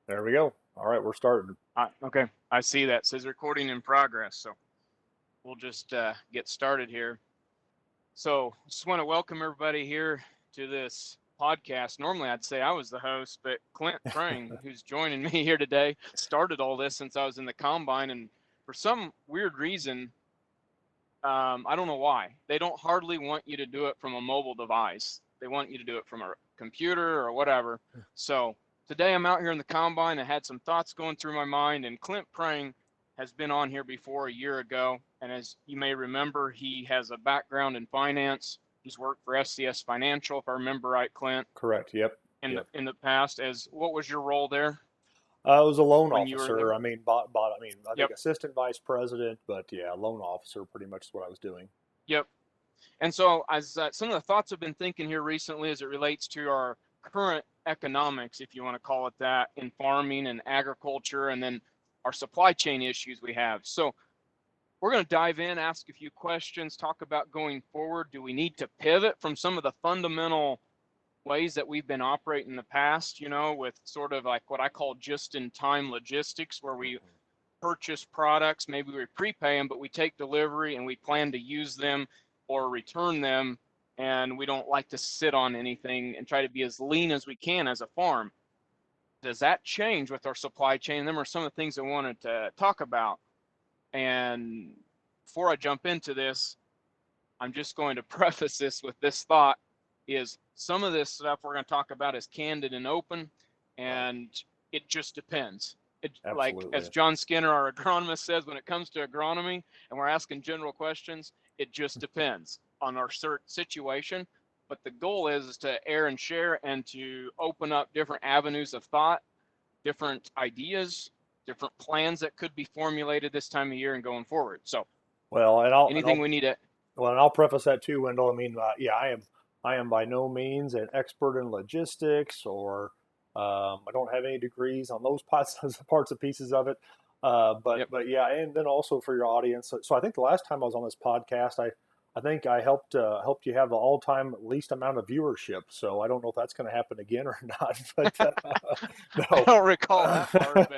There we go. All right, we're starting. Okay, I see that. It says recording in progress. So we'll just get started here. So just want to welcome everybody here to this podcast. Normally I'd say I was the host, but Clint Prange, who's joining me here today, started all this since I was in the combine. And for some weird reason, I don't know why, they don't hardly want you to do it from a mobile device. They want you to do it from a computer or whatever. So today I'm out here in the combine. I had some thoughts going through my mind, and Clint Prange has been on here before a year ago. And as you may remember, he has a background in finance. He's worked for FCS Financial, if I remember right, Clint, Correct. Yep. in Yep. the past. As what was your role there I was a loan when you were officer. there? I mean, I think Yep, assistant vice president, but yeah, loan officer pretty much is what I was doing. yep. And so, as some of the thoughts I've been thinking here recently as it relates to our current economics, if you want to call it that, in farming and agriculture, and then our supply chain issues we have. So, we're going to dive in, ask a few questions, talk about going forward. Do we need to pivot from some of the fundamental ways that we've been operating in the past, with sort of like what I call just in time logistics, where we Mhm. purchase products, maybe we prepay them, but we take delivery and we plan to use them or return them. And we don't like to sit on anything and try to be as lean as we can as a farm. Does that change with our supply chain? And them are some of the things I wanted to talk about. And before I jump into this, I'm just going to preface this with this thought is some of this stuff we're going to talk about is candid and open, Right. and it just depends. Like as Absolutely. John Skinner, our agronomist, says, when it comes to agronomy and we're asking general questions, it just depends on our situation. But the goal is to air and share and to open up different avenues of thought, different ideas, different plans that could be formulated this time of year and going forward. So Well, and I'll and anything I'll we need to, well, and I'll preface that too, Wendell. I mean, yeah, I am by no means an expert in logistics, or I don't have any degrees on those parts and pieces of it. yep, But yeah, and then also for your audience. So I think the last time I was on this podcast, I think I helped you have the all time least amount of viewership. So I don't know if that's going to happen again or not. But I no. don't recall that part,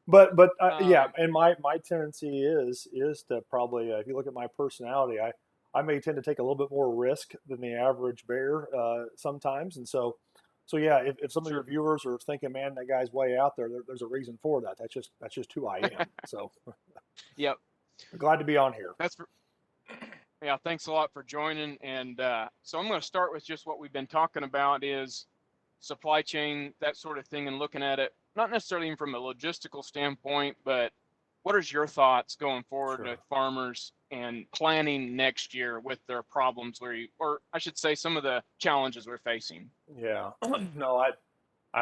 but But yeah, um, and my tendency is to probably if you look at my personality, I may tend to take a little bit more risk than the average bear sometimes, and so yeah, if some of your sure. viewers are thinking, man, that guy's way out there's a reason for that. That's just who I am. So Yep, glad to be on here. that's for, yeah. Thanks a lot for joining. And so I'm going to start with just what we've been talking about is supply chain, that sort of thing, and looking at it not necessarily even from a logistical standpoint, but what is your thoughts going forward with Sure. farmers and planning next year with their problems, or I should say, some of the challenges we're facing? Yeah. No,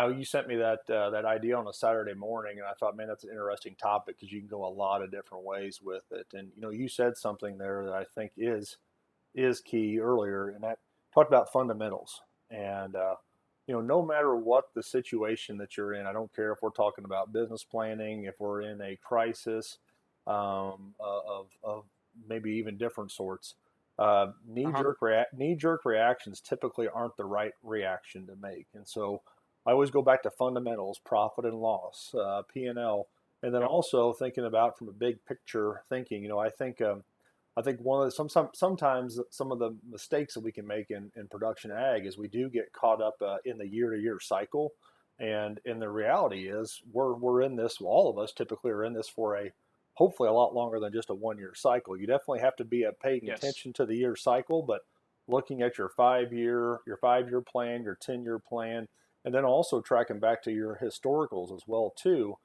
you sent me that idea on a Saturday morning, and I thought, man, that's an interesting topic because you can go a lot of different ways with it. And you said something there that I think is key earlier, and that talked about fundamentals. And no matter what the situation that you're in, I don't care if we're talking about business planning, if we're in a crisis of maybe even different sorts. Uh-huh. Knee jerk reactions typically aren't the right reaction to make, and so I always go back to fundamentals, profit and loss, P&L, and then Yep. also thinking about from a big picture thinking. I think one of sometimes some of the mistakes that we can make in production ag is we do get caught up in the year to year cycle, and the reality is we're in this. All of us typically are in this for a hopefully a lot longer than just a 1 year cycle. You definitely have to be paying Yes. attention to the year cycle, but looking at your 5 year plan, your 10 year plan, and then also tracking back to your historicals as well too.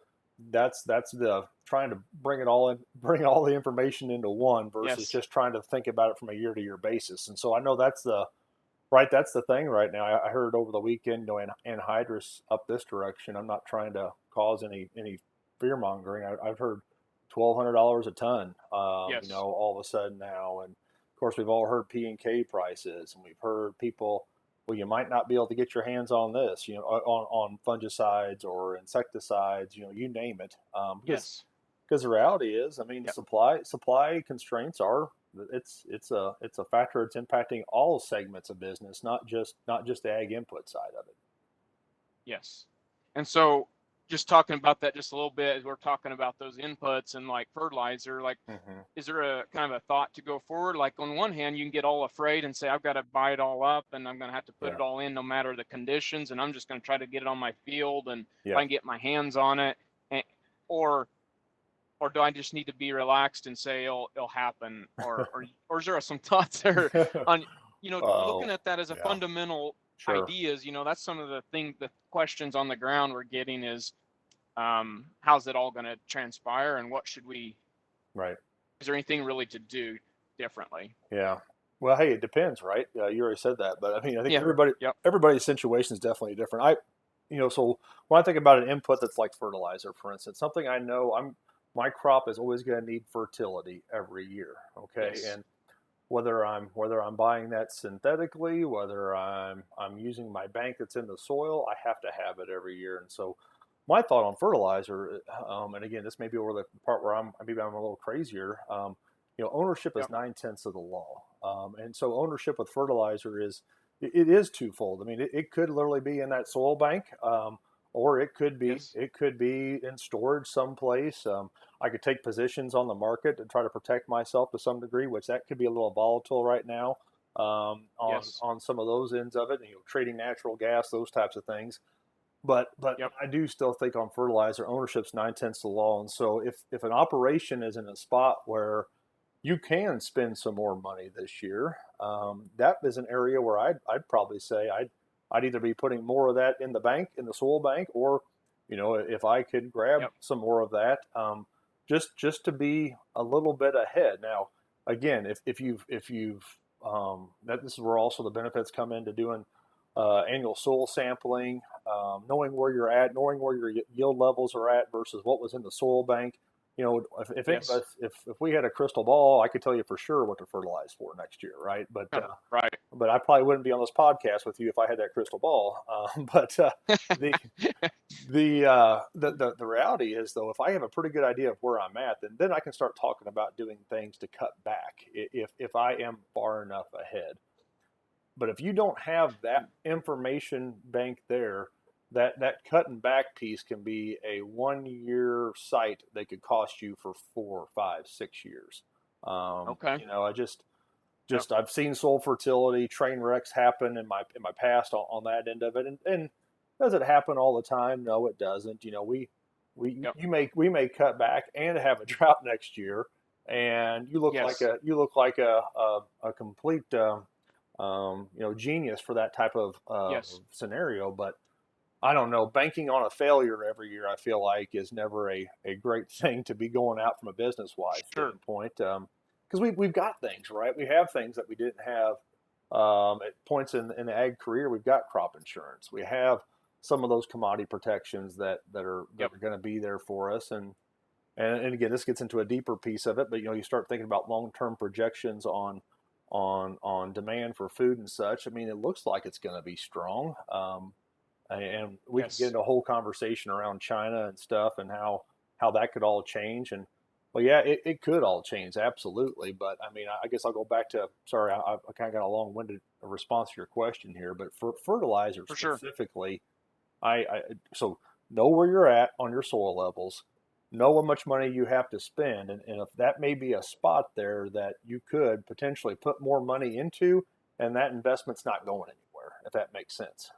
That's the trying to bring all the information into one versus Yes. just trying to think about it from a year to year basis. And so I know that's the thing right now. I heard over the weekend, anhydrous up this direction. I'm not trying to cause any fear mongering. I've heard $1,200 a ton. Yes. All of a sudden now, and of course we've all heard P&K prices, and we've heard people. Well, you might not be able to get your hands on this, on fungicides or insecticides, you name it, Yes. because the reality is, I mean, Yep. supply constraints are it's a factor. It's impacting all segments of business, not just the ag input side of it. Yes. And so just talking about that just a little bit as we're talking about those inputs and like fertilizer, like, Hmm. is there a kind of a thought to go forward? Like on one hand, you can get all afraid and say, I've got to buy it all up and I'm going to have to put Yeah. it all in no matter the conditions. And I'm just going to try to get it on my field. And if Yeah. I can get my hands on it, and, or, or do I just need to be relaxed and say it'll happen? Or is there some thoughts there on, looking Oh, at that as a yeah, fundamental sure. ideas, that's some of the things, the questions on the ground we're getting is, how's it all going to transpire and what should we, Right. is there anything really to do differently? Yeah. Well, hey, it depends, right? You already said that, but I mean, I think Yeah. Yep. everybody's situation is definitely different. So when I think about an input that's like fertilizer, for instance, something I know my crop is always going to need fertility every year. Okay, Yes. and whether I'm buying that synthetically, whether I'm using my bank that's in the soil, I have to have it every year. And so my thought on fertilizer, and again, this may be over the part where maybe I'm a little crazier. Ownership is Yep. 9/10 of the law, and so ownership with fertilizer it is twofold. I mean, it could literally be in that soil bank, or Yes. it could be in storage someplace. I could take positions on the market to try to protect myself to some degree, which that could be a little volatile right now, Yes. on some of those ends of it. Trading natural gas, those types of things. But Yep. I do still think on fertilizer ownership's 9/10 the law, and so if an operation is in a spot where you can spend some more money this year, that is an area where I'd probably say I'd either be putting more of that in the bank, in the soil bank, or if I could grab Yep. some more of that, just to be a little bit ahead. Now, again, if you've that this is where also the benefits come into doing annual soil sampling, knowing where you're at, knowing where your yield levels are at versus what was in the soil bank. Yes. If we had a crystal ball, I could tell you for sure what to fertilize for next year, right? Right. But I probably wouldn't be on this podcast with you if I had that crystal ball. But the the reality is though, if I have a pretty good idea of where I'm at, then I can start talking about doing things to cut back if I am far enough ahead. But if you don't have that information bank there, that cutting back piece can be a 1 year site that could cost you for 4, 5, 6 years. Okay. I just Yep. just I've seen soil fertility train wrecks happen in my past on that end of it, and does it happen all the time? No, it doesn't. We Yep. we may cut back and have a drought next year, and Yes. you look like a complete genius for that type of Yes. scenario. But I don't know. Banking on a failure every year, I feel like, is never a great thing to be going out from a business wise Sure. standpoint. Because we've got things, right? We have things that we didn't have at points in the ag career. We've got crop insurance. We have some of those commodity protections that Yep. are going to be there for us. And again, this gets into a deeper piece of it, but you start thinking about long-term projections on demand for food and such. I mean, it looks like it's going to be strong. And we could get Yes. into a whole conversation around China and stuff and how that could all change. And well, yeah, it could all change, absolutely. But I mean, I guess I'll go back to, sorry, I kind of got a long-winded response to your question here, but for fertilizer For sure. specifically, I so know where you're at on your soil levels, know how much money you have to spend, and if that may be a spot there that you could potentially put more money into, and that investment's not going anywhere, if that makes sense.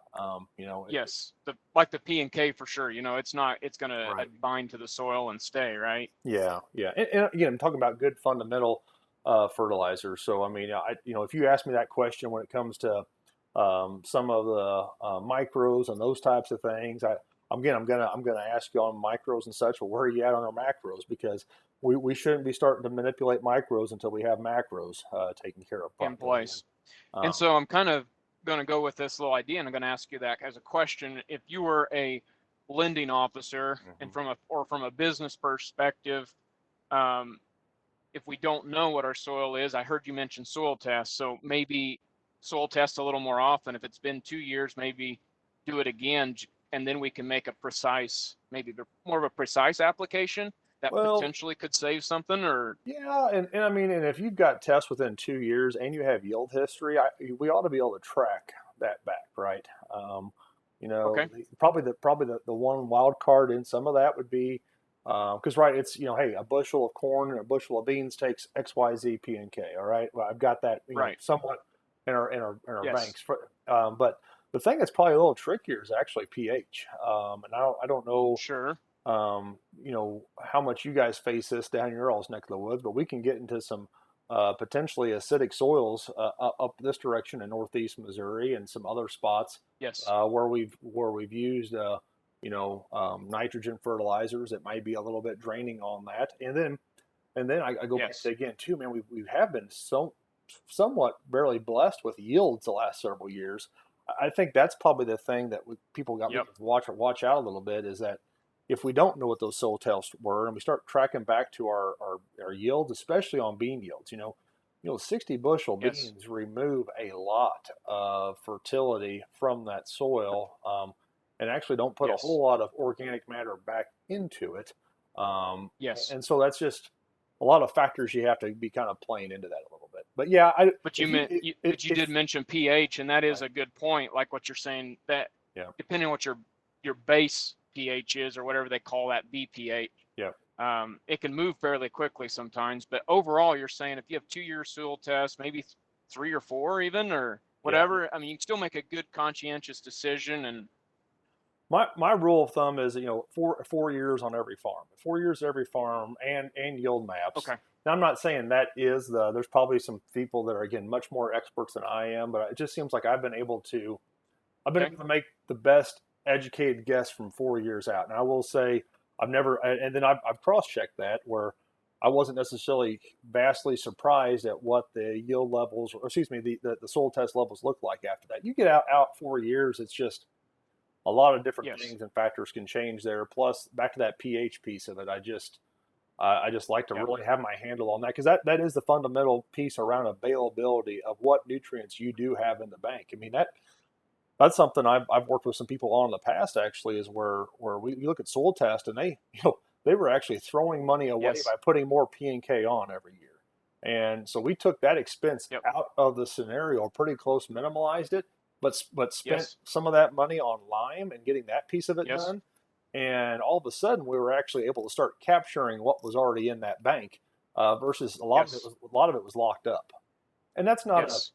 Yes. The P and K for sure. It's not. It's gonna Right. bind to the soil and stay. Right. Yeah, yeah, and again, I'm talking about good fundamental fertilizers. So I mean, if you ask me that question when it comes to some of the micros and those types of things, I'm gonna ask you on micros and such. Well, where are you at on our macros? Because we shouldn't be starting to manipulate micros until we have macros taken care of In properly. place. And Um, so I'm kind of going to go with this little idea, and I'm going to ask you that as a question. If you were a lending officer, and mhm. from a business perspective, um, if we don't know what our soil is, I heard you mention soil tests, so maybe soil test a little more often. If it's been 2 years, maybe do it again, and then we can make a precise, maybe more of a precise application that Well, potentially could save something. Or yeah, and I mean, and if you've got tests within 2 years and you have yield history, we ought to be able to track that back, right? Um, Okay. Probably the one wild card in some of that would be because right, it's hey, a bushel of corn and a bushel of beans takes X, Y, Z, P, and K. All right, well, I've got that Right. somewhat in our Yes. banks. But the thing that's probably a little trickier is actually pH. And I don't know Sure. how much you guys face this down your all's neck of the woods, but we can get into some potentially acidic soils up this direction in northeast Missouri and some other spots Yes. where we've used nitrogen fertilizers that might be a little bit draining on that, and then I go back to Yes. again too, man. We have been somewhat barely blessed with yields the last several years. I think that's probably the thing that people got me Yep. to watch out a little bit is that if we don't know what those soil tests were and we start tracking back to our yields, especially on bean yields, 60 bushel Yes. beans remove a lot of fertility from that soil, and actually don't put a Yes. whole lot of organic matter back into it. Yes. And so that's just a lot of factors you have to be kind of playing into that a little bit. But yeah, But you if you meant but you did if mention pH, and that is right, a good point. Like what you're saying, that yeah, depending on what your base pH is or whatever they call that BPH, yeah, it can move fairly quickly sometimes. But overall, you're saying if you have 2 year soil tests, maybe three or four even or yeah. whatever, I mean, you can still make a good conscientious decision. And My rule of thumb is 4 years on every farm, 4 years every farm, and yield maps. okay, Now I'm not saying that is the. There's probably some people that are again much more experts than I am, but it just seems like I've been okay, able to make the best educated guess from 4 years out. And I will say I've never, and then I've cross checked that where I wasn't necessarily vastly surprised at what the yield levels, or excuse me, the soil test levels look like after that. You get out 4 years, it's just a lot of different yes, things and factors can change there. Plus, back to that pH piece of it, I just like to yep, really have my handle on that because that is the fundamental piece around availability of what nutrients you do have in the bank. I mean that's something I've worked with some people on in the past actually is where we look at soil test and they were actually throwing money away yes, by putting more P and K on every year. And so we took that expense yep, out of the scenario, pretty close minimalized it, but spent yes, some of that money on lime and getting that piece of it yes, done. And all of a sudden, we were actually able to start capturing what was already in that bank, versus yes, a lot of it was locked up. And yes,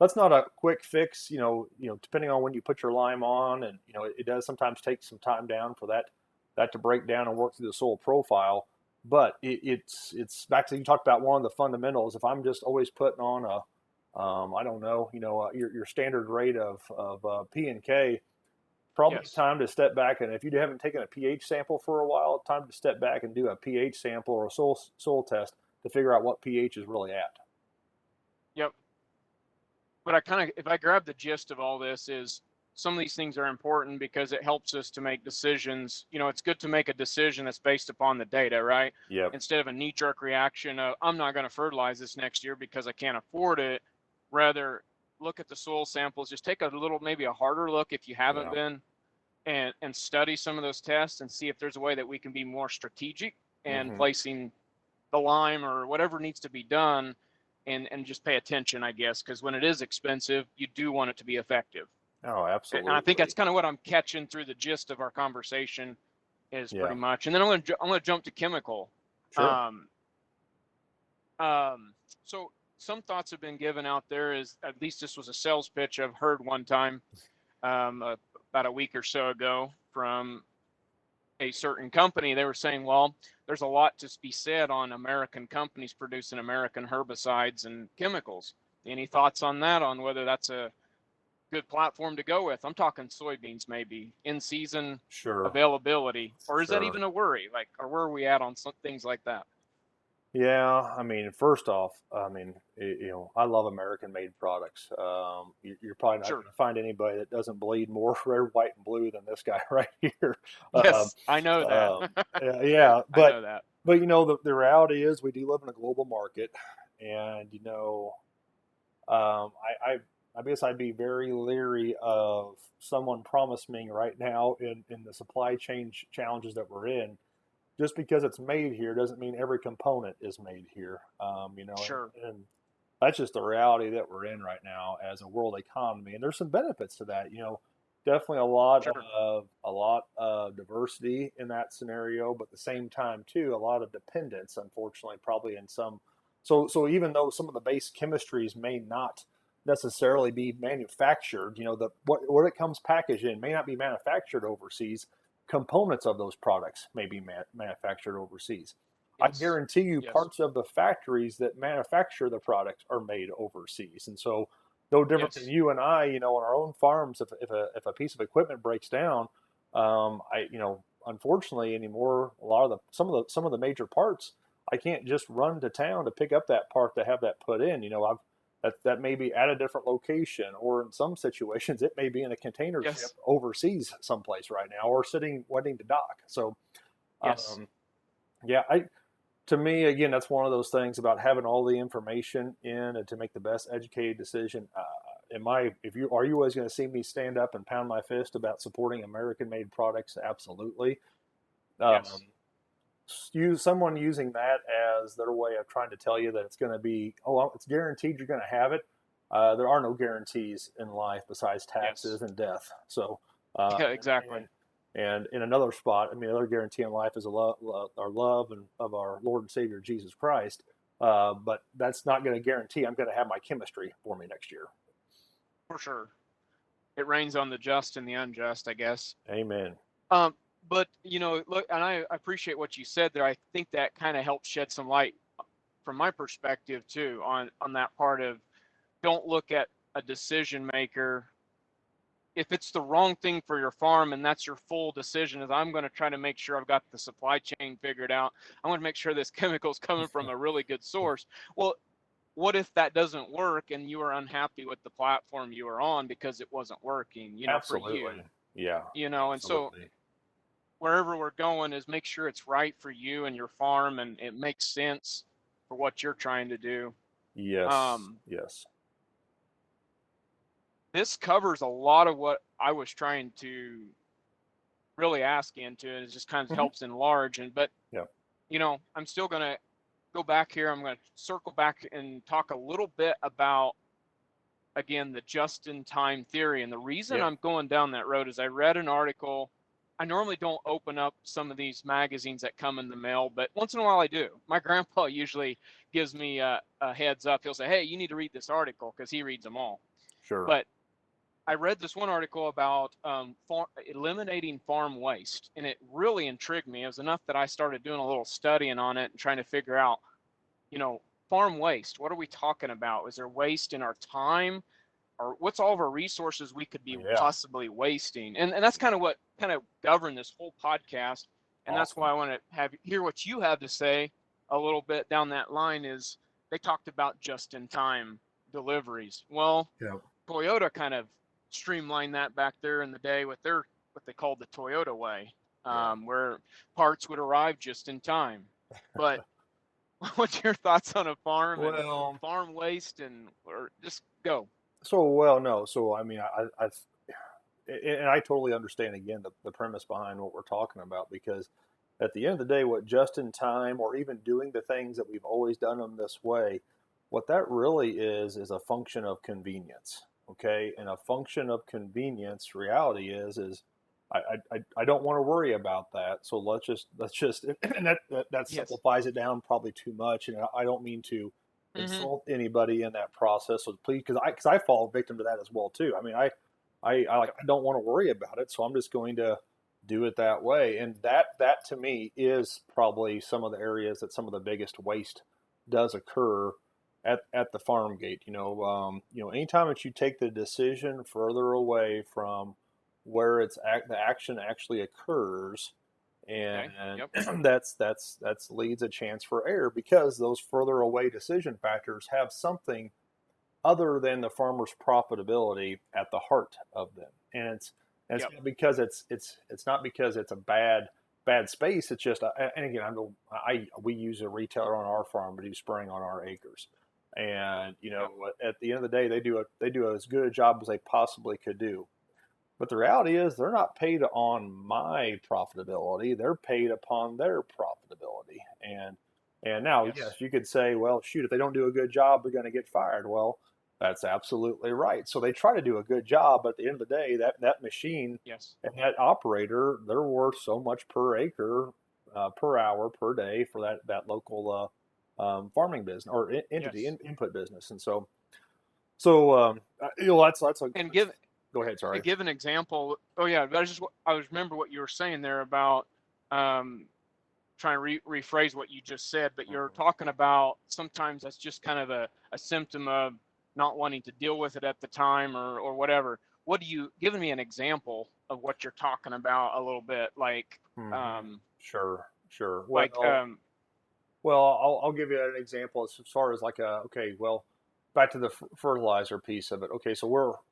that's not a quick fix. Depending on when you put your lime on, and it does sometimes take some time down for that to break down and work through the soil profile. But it's back to you talked about one of the fundamentals. If I'm just always putting on I don't know, your standard rate of P and K, probably yes, time to step back. And if you haven't taken a pH sample for a while, time to step back and do a pH sample or a soil test to figure out what pH is really at. yep. But I kind of, if I grab the gist of all this, is some of these things are important because it helps us to make decisions. It's good to make a decision that's based upon the data, right? Yep. Instead of a knee jerk reaction of, I'm not going to fertilize this next year because I can't afford it. Rather, look at the soil samples, just take a little, maybe a harder look if you haven't Yeah. been, and study some of those tests and see if there's a way that we can be more strategic and Mm-hmm. placing the lime or whatever needs to be done, and just pay attention, I guess, because when it is expensive, you do want it to be effective. Oh, And I think that's absolutely. kind of what I'm catching through the gist of our conversation is pretty Yeah. much. And then I'm gonna jump to chemical. Sure. Um, um, so some thoughts have been given out there. Is at least this was a sales pitch I've heard one time, about a week or so ago from a certain company. They were saying, well, there's a lot to be said on American companies producing American herbicides and chemicals. Any thoughts on that, on whether that's a good platform to go with? I'm talking soybeans, maybe in season Sure. availability, or is that Sure. even a worry? Like, or where are we at on some things like that? Yeah. I mean, first off, I mean, I love American-made products. You're probably not Sure. going to find anybody that doesn't bleed more red, white, and blue than this guy right here. Um, Yes, I know that. yeah, yeah, I know that. but the reality is we do live in a global market, and I guess I'd be very leery of someone promising right now in the supply chain challenges that we're in. Just because it's made here doesn't mean every component is made here. Sure. And that's just the reality that we're in right now as a world economy. And there's some benefits to that. definitely Sure. a lot of diversity in that scenario, but at the same time too, a lot of dependence, unfortunately, probably in some. So even though some of the base chemistries may not necessarily be manufactured, the what it comes packaged in may not be manufactured overseas. Components of those products may be manufactured overseas. I Yes. guarantee you, Yes. parts of the factories that manufacture the products are made overseas, and so no different than Yes. you and I, on our own farms. If a piece of equipment breaks down, unfortunately anymore, a lot of some of the major parts, I can't just run to town to pick up that part to have that put in. I've that may be at a different location, or in some situations, it may be in a container ship Yes. overseas someplace right now, or sitting waiting to dock. So, Yes. um, yeah, I to me, again, that's one of those things about having all the information in and to make the best educated decision. If you are you always going to see me stand up and pound my fist about supporting American-made products? Absolutely. Um, Yes. use someone using that as their way of trying to tell you that it's going to be, oh, well, it's guaranteed you're going to have it. There are no guarantees in life besides Yes. taxes and death. So, uh, Yeah, and, exactly. and and in another spot, I mean, another guarantee in life is our love and of our Lord and Savior Jesus Christ. But that's not going to guarantee I'm going to have my chemistry for me next year. For sure. It rains on the just and the unjust, I guess. Amen. Um, but look, and I appreciate what you said there. I think that kind of helps shed some light from my perspective too on that part of don't look at a decision maker if it's the wrong thing for your farm and that's your full decision is I'm going to try to make sure I've got the supply chain figured out. I want to make sure this chemical is coming from a really good source. Well, what if that doesn't work and you are unhappy with the platform you are on because it wasn't working, for you, Absolutely. Yeah. and so Absolutely. wherever we're going is make sure it's right for you and your farm and it makes sense for what you're trying to do. Yes. Um, Yes. this covers a lot of what I was trying to really ask into, and it just kind of Hmm. helps enlarge. But Yeah. I'm still going to go back here. I'm going to circle back and talk a little bit about again the just-in-time theory. And the reason Yeah. I'm going down that road is I read an article. I normally don't open up some of these magazines that come in the mail, but once in a while I do. My grandpa usually gives me a heads up. He'll say, "Hey, you need to read this article," because he reads them all. Sure. But I read this one article about eliminating farm waste, and it really intrigued me. It was enough that I started doing a little studying on it and trying to figure out, you know, farm waste. What are we talking about? Is there waste in our time, or what's all of our resources we could be Yeah. possibly wasting? And that's kind of what kind of governed this whole podcast. And that's why Awesome. I want to hear what you have to say a little bit down that line. Is they talked about just in time deliveries. Well, Yeah. Toyota kind of streamlined that back there in the day with their what they called the Toyota way, Yeah. where parts would arrive just in time. But what's your thoughts on a farm and Well, farm waste and or just go? no. So, I mean, and I totally understand again the premise behind what we're talking about, because at the end of the day, what just in time or even doing the things that we've always done them this way, what that really is a function of convenience. Okay, and a function of convenience, reality is I don't want to worry about that. So let's just and that Yes. simplifies it down probably too much. And I don't mean to Mm-hmm. insult anybody in that process. So please, because I fall victim to that as well too. I mean, Yep. I don't want to worry about it, so I'm just going to do it that way. And that to me is probably some of the areas that some of the biggest waste does occur at the farm gate. Anytime that you take the decision further away from where the action actually occurs, Okay. and Yep. that's leads a chance for error, because those further away decision factors have something other than the farmer's profitability at the heart of them. And it's Yep. not because it's not because it's a bad space. It's just, and again, we use a retailer on our farm to do spraying on our acres, and Yep. at the end of the day, they do as good a job as they possibly could do. But the reality is, they're not paid on my profitability. They're paid upon their profitability. And now, Yes. yes, you could say, well, shoot, if they don't do a good job, they're going to get fired. Well, That's absolutely right. So they try to do a good job, but at the end of the day, that machine Yes. and that operator, they're worth so much per acre, per hour, per day for that local farming business or entity Yes. input business. And so that's a And that's, give go ahead. to Sorry. give an example. Oh yeah, I was remember what you were saying there about um, trying to rephrase what you just said, but you're Mhm. talking about sometimes that's just kind of a symptom of not wanting to deal with it at the time or whatever. What do you giving me an example of what you're talking about a little bit Mhm. Sure, sure. like Well, I'll give you an example as far as like okay, well, back to the fertilizer piece of it. Okay, so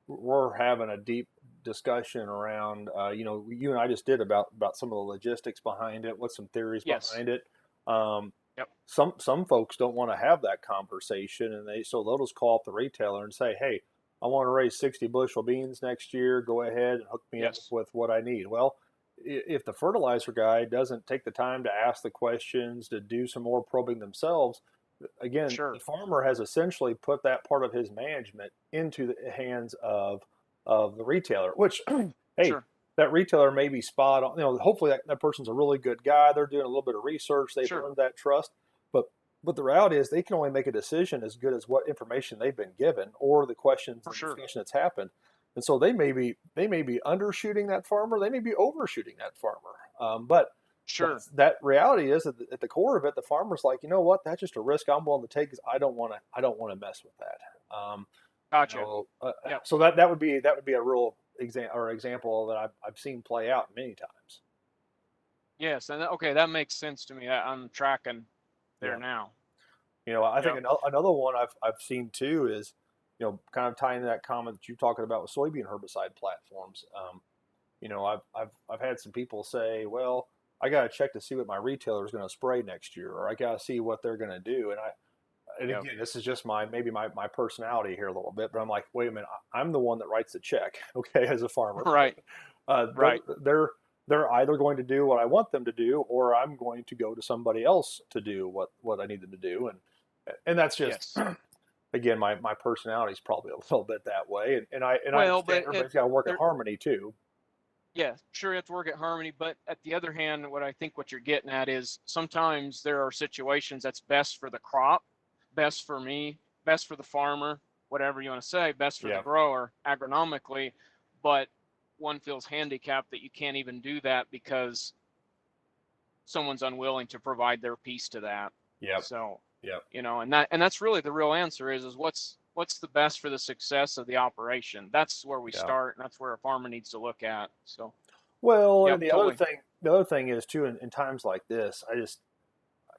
we're having a deep discussion around, you and I just did about some of the logistics behind it, what's some theories yes. behind it. Um, Yep. some folks don't want to have that conversation, and they'll just call up the retailer and say, hey, I want to raise 60 bushel beans next year. Go ahead and hook me up Yes. with what I need. Well, if the fertilizer guy doesn't take the time to ask the questions, to do some more probing themselves, again, the Sure. farmer has essentially put that part of his management into the hands of the retailer, which, hey, Sure. that retailer may be spot on. Hopefully that person's a really good guy. They're doing a little bit of research. They've Sure. earned that trust. But the reality is they can only make a decision as good as what information they've been given or the questions For and sure. discussion that's happened. And so they may be undershooting that farmer, they may be overshooting that farmer. But Sure. that reality is at the core of it, the farmer's like, you know what, that's just a risk I'm willing to take because I don't want to mess with that. Gotcha. Yep. So that would be a real example that I've seen play out many times. Yes. And okay, that makes sense to me. I'm tracking there Yeah. now. I think Yep. another one I've seen too is, kind of tying to that comment that you're talking about with soybean herbicide platforms. I've had some people say, well, I got to check to see what my retailer is going to spray next year, or I got to see what they're going to do. And Yep. again, this is just my personality here a little bit, but I'm like, wait a minute, I'm the one that writes the check, okay, as a farmer. Right. They're Right. they're either going to do what I want them to do, or I'm going to go to somebody else to do what I need them to do, and that's just Yes. again my personality is probably a little bit that way, and I Well, understand but everybody's got to work in there, harmony too. yeah, sure, you have to work at harmony. But at the other hand, what I think what you're getting at is sometimes there are situations that's best for the crop, best for me, best for the farmer, whatever you want to say, best for the Yeah, grower agronomically, but one feels handicapped that you can't even do that because someone's unwilling to provide their piece to that. yep, So, yep, and that's really the real answer is what's the best for the success of the operation. That's where we yeah. start, and that's where a farmer needs to look at. So, Well, yep, and totally. the other thing is too, in times like this, I just,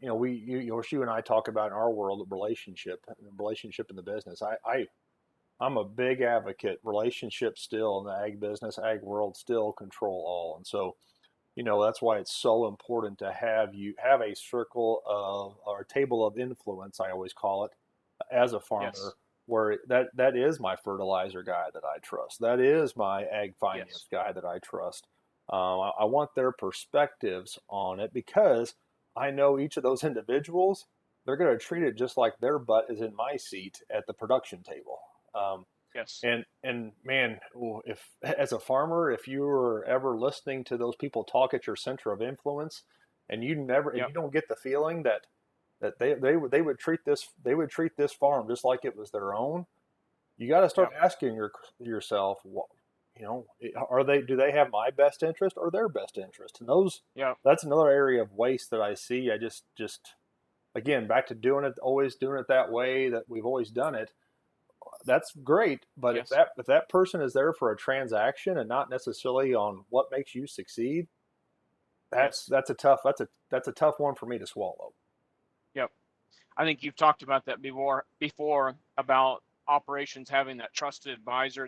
you and I talk about in our world of relationship in the business. I'm a big advocate. Relationships still in the ag business, ag world still control all, and so that's why it's so important to have a circle of or a table of influence. I always call it as a farmer, Yes. where that is my fertilizer guy that I trust. That is my ag Yes. finance guy that I trust. I want their perspectives on it because I know each of those individuals. They're going to treat it just like their butt is in my seat at the production table. Um, Yes. and man, if as a farmer, if you were ever listening to those people talk at your center of influence, and Yep. you don't get the feeling that they would treat this farm just like it was their own, you got to start Yep. asking yourself, are they do they have my best interest or their best interest? And Yep. that's another area of waste that I see. I just again back to always doing it that way that we've always done it. That's great, but if Yes. that person is there for a transaction and not necessarily on what makes you succeed, that's Yes. that's a tough that's a tough one for me to swallow. Yep. I think you've talked about that before about operations having that trusted advisor.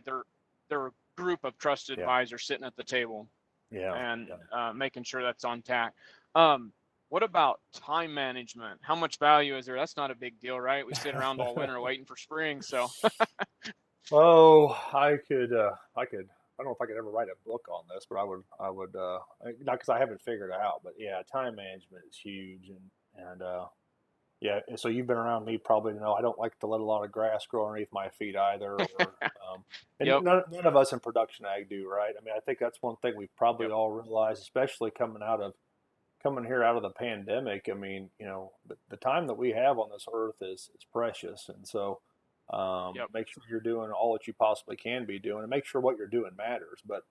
They're a group of trusted Yeah, advisors sitting at the table yeah, and yeah. making sure that's on tack. Um, what about time management? How much value is there? That's not a big deal, right? We sit around all winter waiting for spring. So, Oh, I don't know if I could ever write a book on this, but I would, not because I haven't figured it out, but yeah, time management is huge, and Yeah, and so you've been around me probably to know I don't like to let a lot of grass grow underneath my feet either, um, and Yep. none of us in production ag do, right? I mean, I think that's one thing we've probably Yep. all realized, especially coming here out of the pandemic. I mean, the time that we have on this earth is precious, and so Yep. make sure you're doing all that you possibly can be doing, and make sure what you're doing matters. But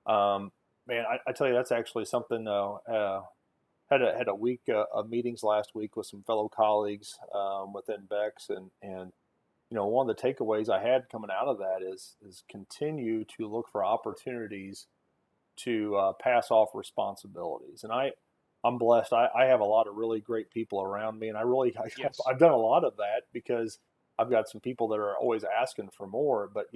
um, man, I tell you, that's actually something. Had a week of meetings last week with some fellow colleagues within Beck's, and one of the takeaways I had coming out of that is continue to look for opportunities to pass off responsibilities. And I'm blessed. I have a lot of really great people around me, and Yes. I've done a lot of that because I've got some people that are always asking for more. But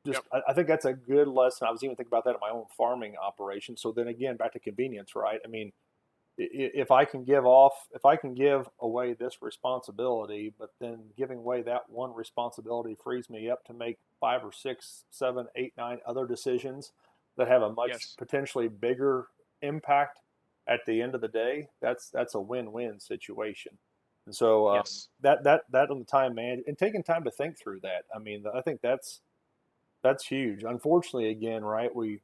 just Yep. I think that's a good lesson. I was even thinking about that in my own farming operation. So then again, back to convenience, right? I mean, if I can give away this responsibility, but then giving away that one responsibility frees me up to make 5 or 6, 7, 8, 9 other decisions that have a much Yes. potentially bigger impact at the end of the day. That's a win-win situation. And so Yes. that on the time man and taking time to think through that. I mean, I think that's huge. Unfortunately, again, right? We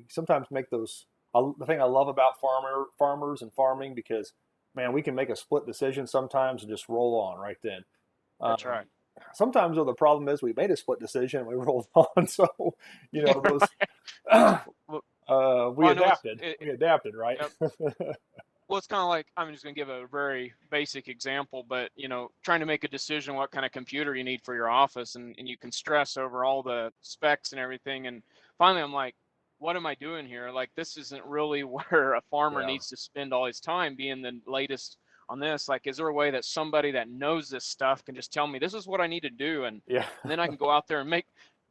sometimes make those. The thing I love about farmers and farming because, man, we can make a split decision sometimes and just roll on right then. That's Um, right. Sometimes though the problem is we made a split decision and we rolled on. So Yeah. those Well, we I know adapted. We adapted, right? yep. Well, it's kind of like I'm just going to give a very basic example, but trying to make a decision what kind of computer you need for your office, and you can stress over all the specs and everything. And finally, I'm like, what am I doing here? Like, this isn't really where a farmer Yeah. needs to spend all his time being the latest on this. Like, is there a way that somebody that knows this stuff can just tell me this is what I need to do, Yeah. and then I can go out there and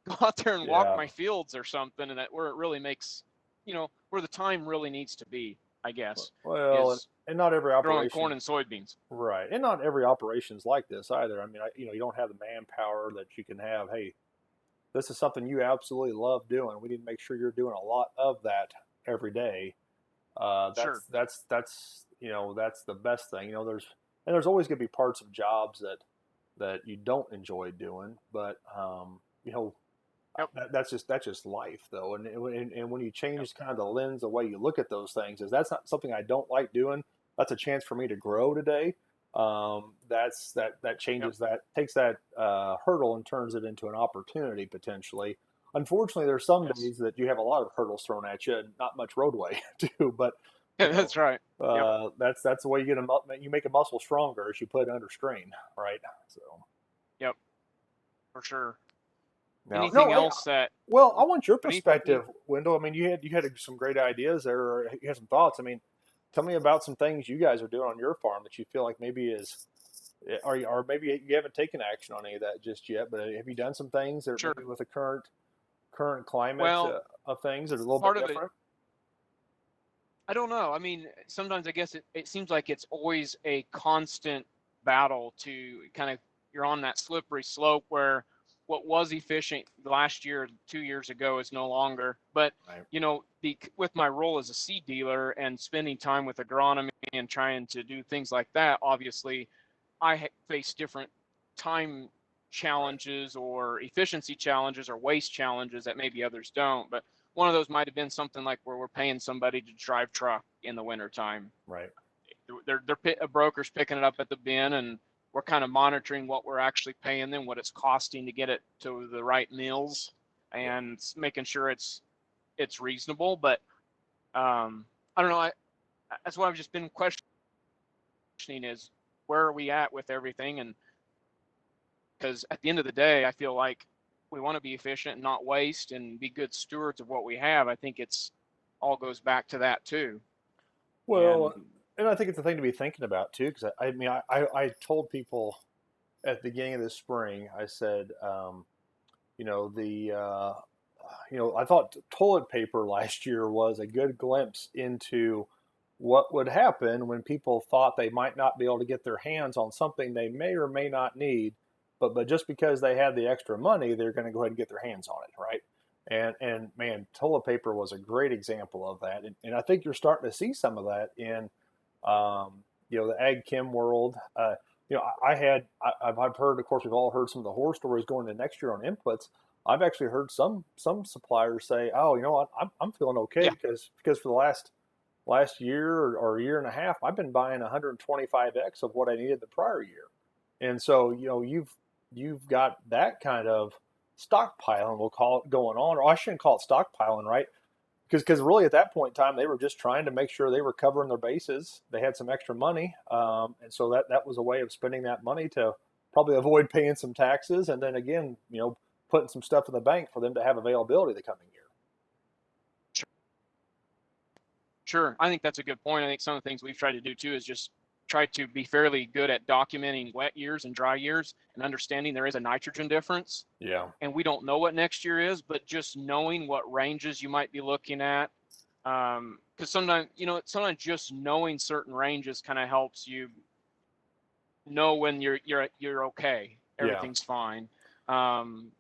go out there and walk Yeah. my fields or something, and that where it really makes, where the time really needs to be, I guess, Well, is and not every growing operation. corn and soybeans. Right. And not every operation's like this either. I mean, you don't have the manpower that you can have. Hey, this is something you absolutely love doing. We need to make sure you're doing a lot of that every day. Sure. That's the best thing. There's always going to be parts of jobs that you don't enjoy doing, but Yep. that's just life though. And when you Yep. change kind of the lens, the way you look at those things, is that's not something I don't like doing. That's a chance for me to grow today. That Yep. changes that takes that hurdle and turns it into an opportunity potentially. Unfortunately, there's some Yes. days that you have a lot of hurdles thrown at you and not much roadway too. But Yeah, that's right. Yep. that's the way you make a muscle stronger as you put it under strain, right? So Yep. For sure. now, Anything no, else that well, I want your anything? perspective, Wendell. I mean, you had some great ideas there, or you had some thoughts. I mean, tell me about some things you guys are doing on your farm that you feel like maybe or maybe you haven't taken action on any of that just yet. But have you done some things that Sure. maybe with the current climate Well, of things that are a little bit part of it, different? I don't know. I mean, sometimes I guess it seems like it's always a constant battle to kind of, you're on that slippery slope where what was efficient last year, 2 years ago is no longer. But Right. with my role as a seed dealer and spending time with agronomy and trying to do things like that, obviously I face different time Right. challenges or efficiency challenges or waste challenges that maybe others don't. But one of those might have been something like where we're paying somebody to drive truck in the wintertime. Right. A broker's picking it up at the bin, and we're kind of monitoring what we're actually paying them, what it's costing to get it to the right mills, Yeah. and making sure it's reasonable. But I don't know. That's what I've just been questioning is where are we at with everything, and because at the end of the day, I feel like we want to be efficient and not waste and be good stewards of what we have. I think it's all goes back to that too. And Well, and I think it's a thing to be thinking about too, because I mean, I told people at the beginning of this spring, I said, the I thought toilet paper last year was a good glimpse into what would happen when people thought they might not be able to get their hands on something they may or may not need, but just because they had the extra money, they're going to go ahead and get their hands on it, right? And man, toilet paper was a great example of that, and I think you're starting to see some of that in the ag chem world. I've heard, of course, we've all heard some of the horror stories going into next year on inputs. I've actually heard some suppliers say, "Oh, you know what? I'm feeling okay Yeah, because for the last year or year and a half, I've been buying 125x of what I needed the prior year." And so, you've got that kind of stockpiling, we'll call it, going on, or I shouldn't call it stockpiling, right? Because really at that point in time they were just trying to make sure they were covering their bases. They had some extra money, and so that was a way of spending that money to probably avoid paying some taxes, and then again, putting some stuff in the bank for them to have availability the coming year. sure. I think that's a good point. I think some of the things we've tried to do too is just try to be fairly good at documenting wet years and dry years and understanding there is a nitrogen difference. Yeah. And we don't know what next year is, but just knowing what ranges you might be looking at. Because sometimes just knowing certain ranges kind of helps you know when you're okay, Yeah. everything's fine. Um,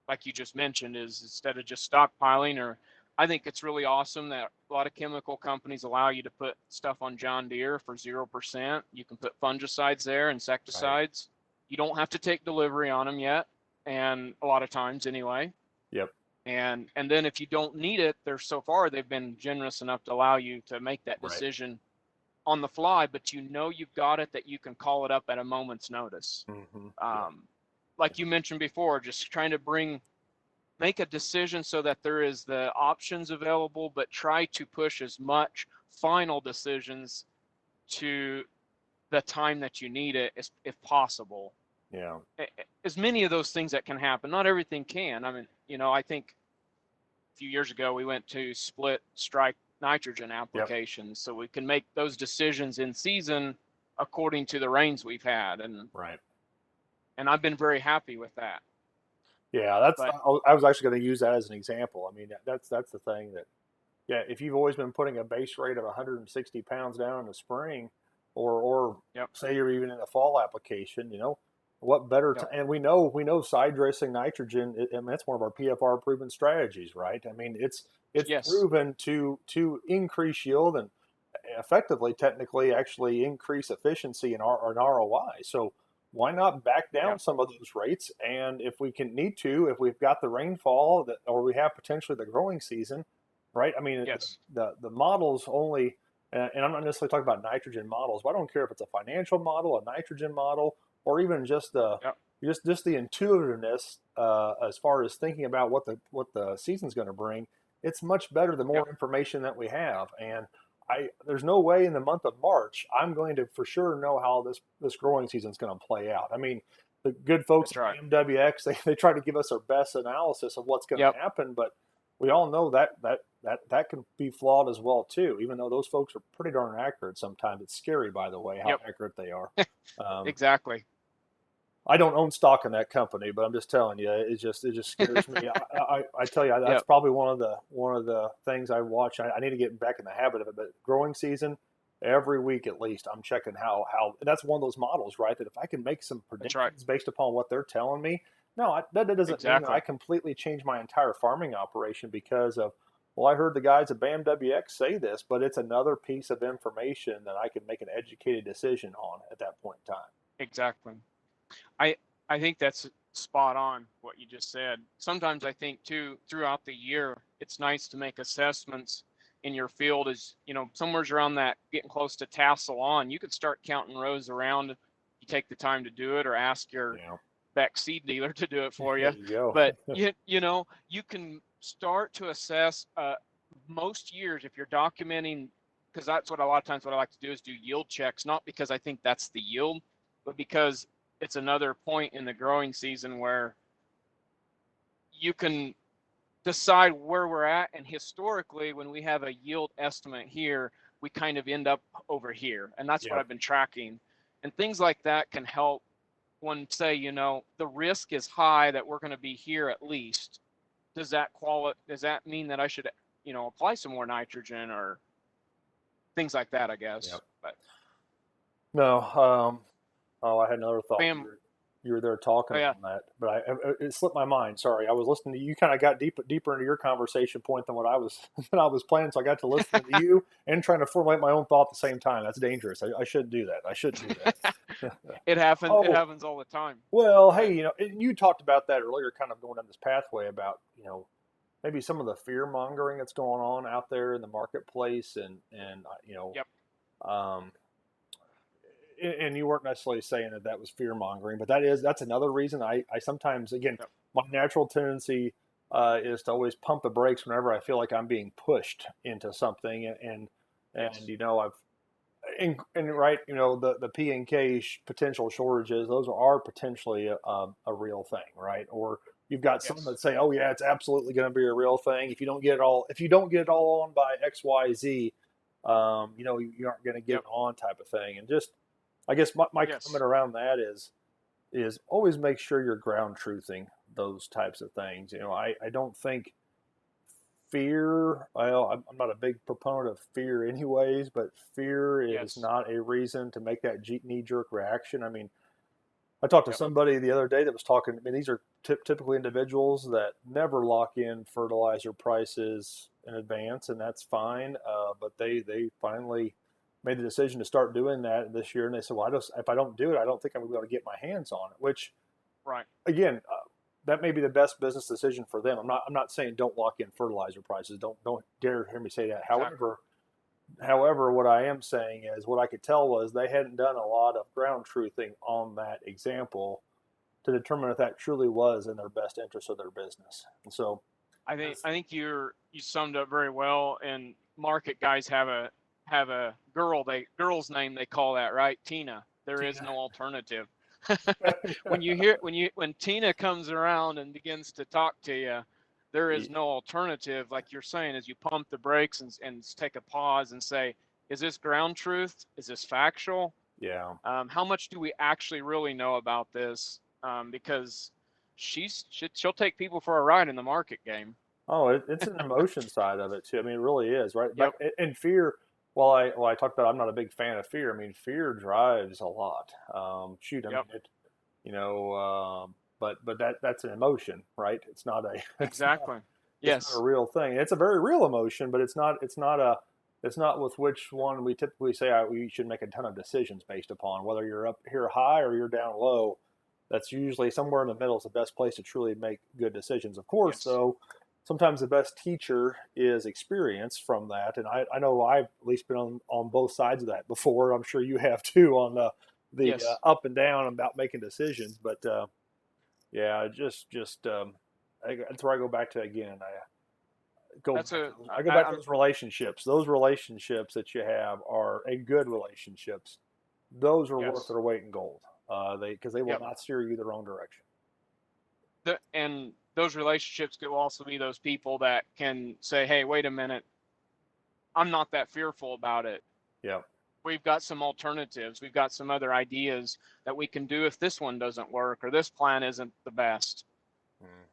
like you just mentioned, is instead of just stockpiling, or I think it's really awesome that a lot of chemical companies allow you to put stuff on John Deere for 0%. You can put fungicides there, Right. insecticides. You don't have to take delivery on them yet, and a lot of times anyway. Yep. And then if you don't need it, they've been generous enough to allow you to make that Right. decision on the fly, but you've got it, that you can call it up at a moment's notice. Mm-hmm. Yep. Um, like you mentioned before, just trying to make a decision so that there is the options available, but try to push as much final decisions to the time that you need it, if possible. Yeah. As many of those things that can happen. Not everything can. I mean, I think a few years ago we went to split strike nitrogen Yep. applications, so we can make those decisions in season according to the rains we've had, Right. and I've been very happy with that. Yeah. That's But I was actually going to use that as an example. I mean, that's the thing that, yeah, if you've always been putting a base rate of 160 pounds down in the spring, or yep, say you're even in a fall application, what better yep, and we know side dressing nitrogen. I mean, that's one of our PFR proven strategies, right? I mean, it's yes, proven to increase yield and effectively, technically, actually increase efficiency and ROI. So why not back down yep, some of those rates? And if we can need to, if we've got the rainfall that, or we have potentially the growing season, right? I mean, yes, the models only, and I'm not necessarily talking about nitrogen models, but I don't care if it's a financial model, a nitrogen model, or even just yep, the intuitiveness as far as thinking about what the season's going to bring. It's much better the yep. more information that we have. And there's no way in the month of March I'm going to for sure know how this growing season is going to play out. I mean, the good folks That's at right. MWX, they try to give us their best analysis of what's going Yep, to happen, but we all know that can be flawed as well too. Even though those folks are pretty darn accurate sometimes, it's scary, by the way, how yep, accurate they are. Um, exactly. I don't own stock in that company, but I'm just telling you, it just scares me. I tell you, that's Yep, probably one of the things I watch. I need to get back in the habit of it. But growing season, every week at least, I'm checking how. That's one of those models, right? That if I can make some that's right. predictions based upon what they're telling me, no, that doesn't mean that I Exactly. completely change my entire farming operation because of. Well, I heard the guys at BAM-WX say this, but it's another piece of information that I can make an educated decision on at that point in time. Exactly. I I think that's spot on what you just said. Sometimes I think too, throughout the year, it's nice to make assessments in your field. As somewhere's around that, getting close to tassel on, you could start counting rows around. You take the time to do it, or ask your Yeah, Beck seed dealer to do it for there you. you go. But you can start to assess most years if you're documenting, because that's what a lot of times what I like to do is do yield checks, not because I think that's the yield, but because it's another point in the growing season where you can decide where we're at. And historically, when we have a yield estimate here, we kind of end up over here. And that's what Yep. I've been tracking. And things like that can help when, say, the risk is high that we're going to be here at least. Does that mean that I should, apply some more nitrogen or things like that, I guess. Yep. But No. Oh, I had another thought Bam, here. you were there talking Oh yeah. on that, but it slipped my mind. Sorry, I was listening to you. Kind of got deeper into your conversation point than what I was than I was planning. So I got to listen to you and trying to formulate my own thought at the same time. That's dangerous. I shouldn't do that. I shouldn't do that. It happens. It Oh, happens all the time. well, Go hey, ahead. and you talked about that earlier, kind of going down this pathway about, maybe some of the fear mongering that's going on out there in the marketplace, Yep. um, and you weren't necessarily saying that that was fear mongering, but that's another reason I sometimes, again, Yep. my natural tendency is to always pump the brakes whenever I feel like I'm being pushed into something, and Yes. I've and right, the P and K potential shortages, those are potentially a real thing, right? Or you've got some Yes. that say, oh yeah, it's absolutely going to be a real thing. If you don't get it all on by X, Y, Z, you aren't going to get Yep. it on, type of thing. And just, I guess my Yes. comment around that is always make sure you're ground truthing those types of things. I don't think fear, well, I'm not a big proponent of fear anyways, but fear is Yes. not a reason to make that knee jerk reaction. I mean, I talked to Yep. somebody the other day that was talking. I mean, these are typically individuals that never lock in fertilizer prices in advance, and that's fine. But they finally made the decision to start doing that this year, and they said, "Well, if I don't do it, I don't think I'm going to be able to get my hands on it." Which, Right. again, that may be the best business decision for them. I'm not saying don't lock in fertilizer prices. Don't dare hear me say that. Exactly. However, what I am saying is what I could tell was they hadn't done a lot of ground truthing on that example to determine if that truly was in their best interest of their business. And so, You summed up very well. And market guys have a girl's name, they call that, right? Tina. There is Tina, no alternative. When Tina comes around and begins to talk to you, there is no alternative. Like you're saying, as you pump the brakes and take a pause and say, is this ground truth? Is this factual? yeah. How much do we actually really know about this? Because she'll take people for a ride in the market game. Oh, it's an emotion side of it too. I mean, it really is, right? Back Yep. and fear. While I talked about, I'm not a big fan of fear. I mean, fear drives a lot. Shoot, I mean Yep. it. But that's an emotion, right? It's not a Exactly. it's not a Yes. real thing. It's a very real emotion, but it's not with which one we typically say we should make a ton of decisions based upon. Whether you're up here high or you're down low, that's usually somewhere in the middle is the best place to truly make good decisions. Of course, Yes. though, sometimes the best teacher is experience from that, and I know I've at least been on both sides of that before. I'm sure you have too, on the Yes. up and down about making decisions. But yeah, just that's where I go back to again. That's a. I go back to those relationships. Those relationships that you have are a good relationships. Those are worth Yes. their weight in gold. Because they will Yep. not steer you the wrong direction. And those relationships could also be those people that can say, "Hey, wait a minute, I'm not that fearful about it. Yeah. We've got some alternatives. We've got some other ideas that we can do if this one doesn't work or this plan isn't the best.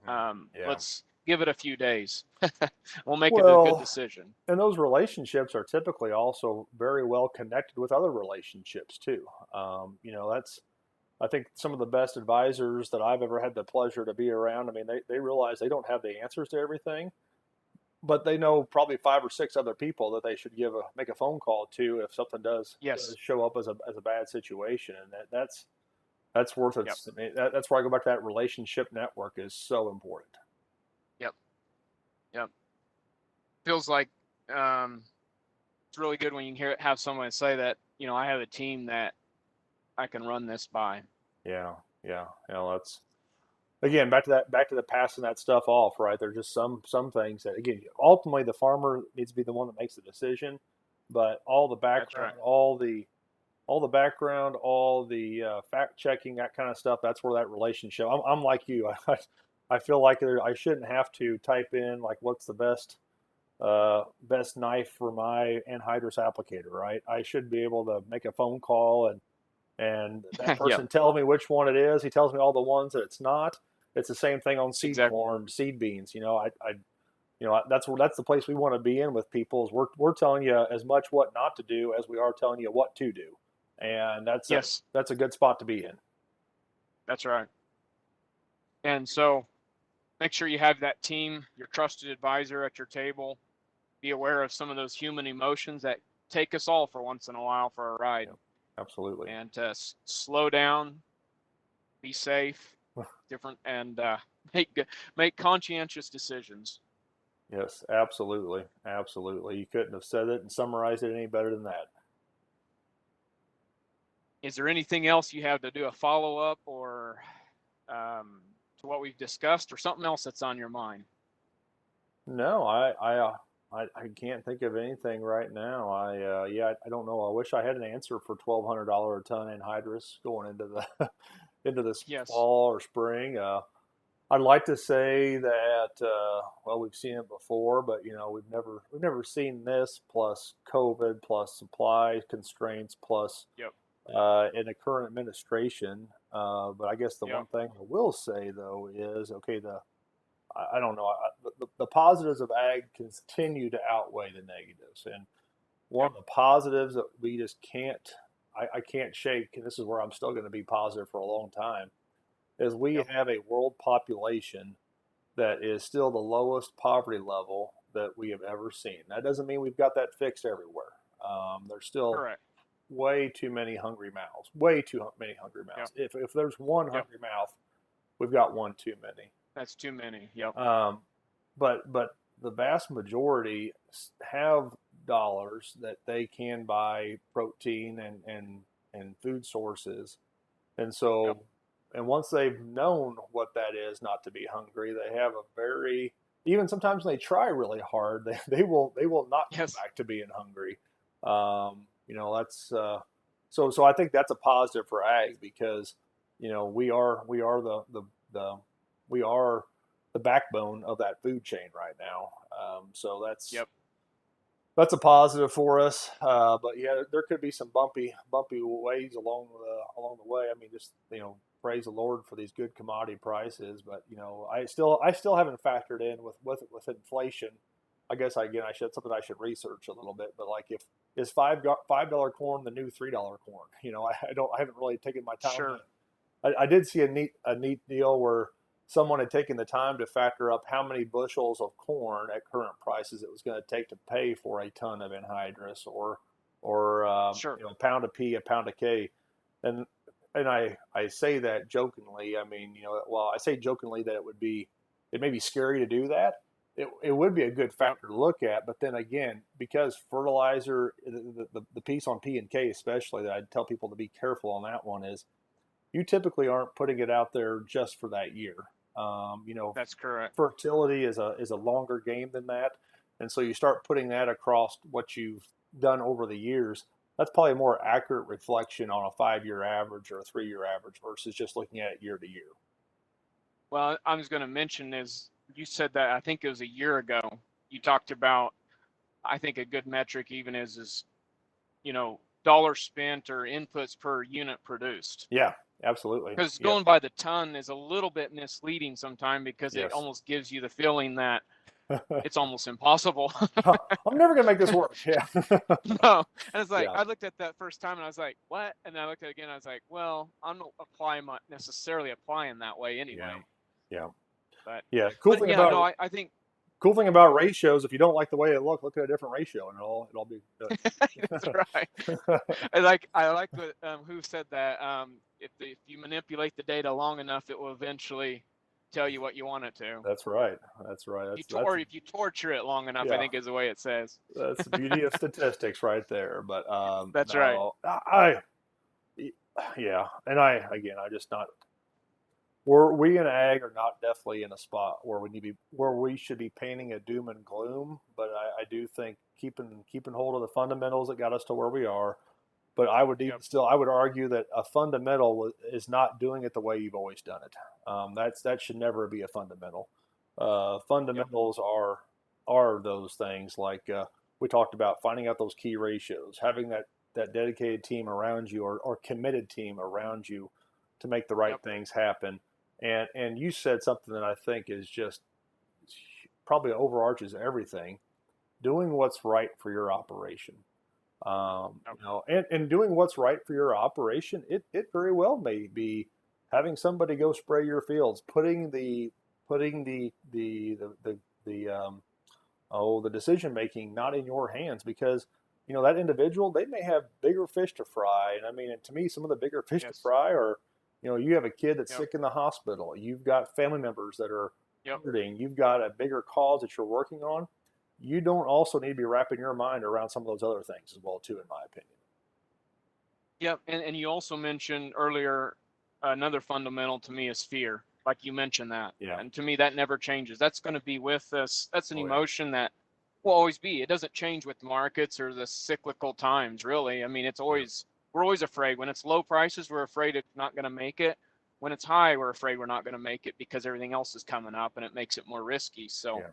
Yeah. Let's give it a few days. We'll make a good Well, decision." and those relationships are typically also very well connected with other relationships too. That's I think some of the best advisors that I've ever had the pleasure to be around. I mean, they realize they don't have the answers to everything, but they know probably five or six other people that they should make a phone call to if something does Yes. show up as a bad situation, and that's worth it. Yep. I mean, that's where I go back to that relationship network is so important. Yep. Yep. Feels like um, it's really good when you have someone say that. I have a team that I can run this by. Yeah, yeah, that's again back to the passing that stuff off, right? There's just some things that again ultimately the farmer needs to be the one that makes the decision, but all the That's right. background, all the fact checking, that kind of stuff. That's where that relationship. I'm like you. I feel like I shouldn't have to type in like what's the best knife for my anhydrous applicator, right? I should be able to make a phone call and that Yep. person tells me which one it is. He tells me all the ones that it's not. It's the same thing on seed Exactly. corn, seed beans. That's the place we want to be in with people. Is we're telling you as much what not to do as we are telling you what to do, and Yes. that's a good spot to be in. That's right. And so make sure you have that team, your trusted advisor at your table. Be aware of some of those human emotions that take us all for once in a while for a ride, Yeah, absolutely. and to slow down, be safe, different, and make conscientious decisions. Yes, absolutely. Absolutely. You couldn't have said it and summarized it any better than that. Is there anything else you have to do a follow up or to what we've discussed, or something else that's on your mind? No, I can't think of anything right now. I don't know. I wish I had an answer for $1,200 a ton anhydrous going into the into this Yes. fall or spring. I'd like to say that well, we've seen it before, but we've never seen this plus COVID plus supply constraints plus Yep. in the current administration. But I guess the Yep. one thing I will say though is okay. I don't know. The positives of ag continue to outweigh the negatives, and one Yep. of the positives that we just I can't shake, and this is where I'm still going to be positive for a long time, is we Yep. have a world population that is still the lowest poverty level that we have ever seen. That doesn't mean we've got that fixed everywhere. There's still Correct. way too many hungry mouths. Way too many hungry Yep. mouths. If there's one Yep. hungry mouth, we've got one too many. That's too many. Yep. Um, but the vast majority have dollars that they can buy protein and food sources, and Yep. so and once they've known what that is, not to be hungry, they have a very even sometimes when they try really hard, they will not go Yes. back to being hungry. That's so I think that's a positive for ag because we are the we are the backbone of that food chain right now. So Yep. that's a positive for us. But yeah, there could be some bumpy ways along the way. I mean, just praise the Lord for these good commodity prices. But I still haven't factored in with inflation. I guess I should something I should research a little bit. But like if is $5 corn the new $3 corn? I haven't really taken my time to Sure. I did see a neat deal where someone had taken the time to factor up how many bushels of corn at current prices it was going to take to pay for a ton of anhydrous or Sure. a pound of P, a pound of K, and I say that jokingly. I mean, well, I say jokingly that it may be scary to do that. It would be a good Yep. factor to look at, but then again, because fertilizer, the piece on P and K especially that I'd tell people to be careful on that one is you typically aren't putting it out there just for that year. That's correct. Fertility is a longer game than that, and so you start putting that across what you've done over the years. That's probably a more accurate reflection on a 5-year average or a 3-year average versus just looking at it year to year. Well, I was going to mention is you said that I think it was a year ago. You talked about, I think a good metric even is dollars spent or inputs per unit produced. Yeah, absolutely. Because Yep. going by the ton is a little bit misleading sometimes, because it Yes. almost gives you the feeling that it's almost impossible. I'm never gonna make this work. Yeah. No, and it's like Yeah. I looked at that first time and I was like, "What?" And then I looked at it again. And I was like, "Well, I'm not necessarily applying that way Yeah. anyway." Yeah. But Yeah. yeah, no, I think Cool thing about ratios, if you don't like the way it look at a different ratio, and it'll be that's good. right. I like what who said that. If you manipulate the data long enough, it will eventually tell you what you want it to. That's right. That's right. Or if you torture it long enough, I Yeah. think is the way it says. That's the beauty of statistics right there. But That's right. no, yeah, and I just not. We in ag are not definitely in a spot where we should be painting a doom and gloom. But I do think keeping hold of the fundamentals that got us to where we are. But I would Yep. even still I would argue that a fundamental is not doing it the way you've always done it. That should never be a fundamental. Yep. Fundamentals are those things like we talked about, finding out those key ratios, having that dedicated team around you or committed team around you to make the right Yep. things happen. And you said something that I think is just probably overarches everything. Doing what's right for your operation. Yep. And doing what's right for your operation, it very well may be having somebody go spray your fields, putting the decision making not in your hands, because that individual, they may have bigger fish to fry. And I mean, and to me, some of the bigger fish to Yes. fry are, you have a kid that's Yep. sick in the hospital, you've got family members that are Yep. hurting, you've got a bigger cause that you're working on. You don't also need to be wrapping your mind around some of those other things as well too, in my opinion. Yep. And you also mentioned earlier, another fundamental to me is fear. Like you mentioned that. Yeah. And to me, that never changes. That's going to be with us. That's an Oh yeah. emotion that will always be. It doesn't change with markets or the cyclical times, really. I mean, Yeah. we're always afraid. When it's low prices, we're afraid it's not going to make it. When it's high, we're afraid we're not going to make it because everything else is coming up and it makes it more risky. So Yeah.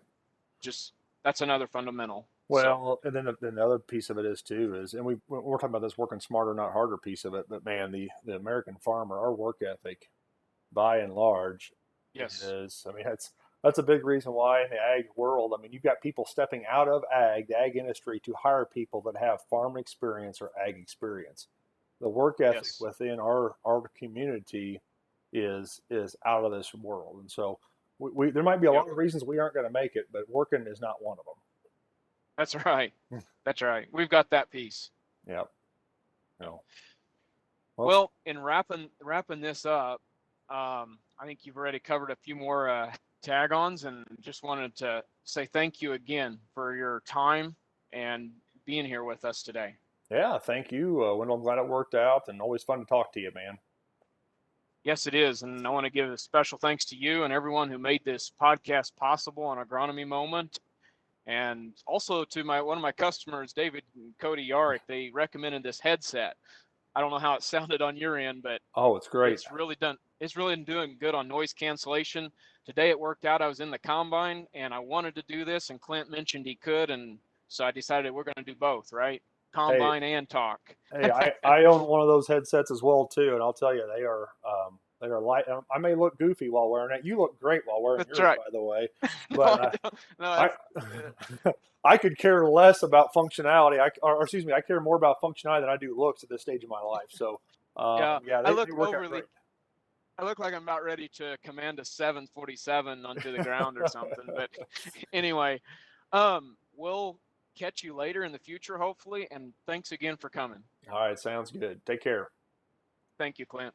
just that's another fundamental. So, Well, and then the other piece of it is too is, and we're talking about this working smarter, not harder piece of it. But man, the American farmer, our work ethic, by and large, yes. is, I mean, that's a big reason why in the ag world, I mean, you've got people stepping out of the ag industry to hire people that have farm experience or ag experience. The work ethic Yes. within our community is out of this world, and so there might be a Yep. lot of reasons we aren't going to make it, but working is not one of That's right. them. That's right. We've got that piece. Yep. No. Well, Well, in wrapping this up, I think you've already covered a few more tag-ons, and just wanted to say thank you again for your time and being here with us today. yeah. Thank you, Wendell. I'm glad it worked out, and always fun to talk to you, man. Yes, it is, and I want to give a special thanks to you and everyone who made this podcast possible on Agronomy Moment, and also to one of my customers, David and Cody Yarick. They recommended this headset. I don't know how it sounded on your end, but Oh, it's great. it's really doing good on noise cancellation. Today it worked out. I was in the combine and I wanted to do this, and Clint mentioned he could, and so I decided we're going to do both, right? Hey, Combine and talk. hey, I own one of those headsets as well too, and I'll tell you, they are light. I may look goofy while wearing it. You look great while wearing That's yours, right. by the way. No, I But don't. No, I uh, I could care less about functionality. Or excuse me, I care more about functionality than I do looks at this stage of my life. So, yeah, yeah, they work out great. I look like I'm about ready to command a 747 onto the ground or something. But anyway, we'll catch you later in the future, hopefully. And thanks again for coming. All right, sounds good. Take care. Thank you, Clint.